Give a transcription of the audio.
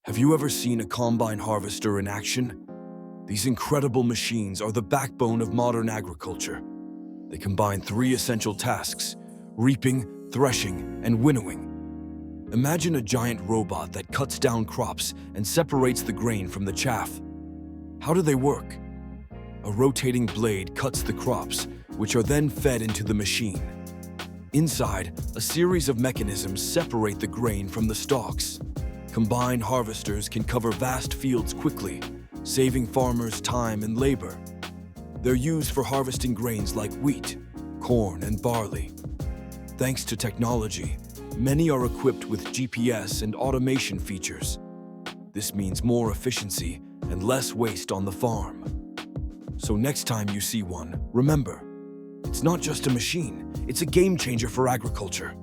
Have you ever seen a combine harvester in action? These incredible machines are the backbone of modern agriculture. They combine three essential tasks: reaping, threshing, and winnowing. Imagine a giant robot that cuts down crops and separates the grain from the chaff. How do they work? A rotating blade cuts the crops, which are then fed into the machine. Inside, a series of mechanisms separate the grain from the stalks. Combine harvesters can cover vast fields quickly, saving farmers time and labor. They're used for harvesting grains like wheat, corn, and barley. Thanks to technology, many are equipped with GPS and automation features. This means more efficiency and less waste on the farm. So next time you see one, remember, it's not just a machine, it's a game changer for agriculture.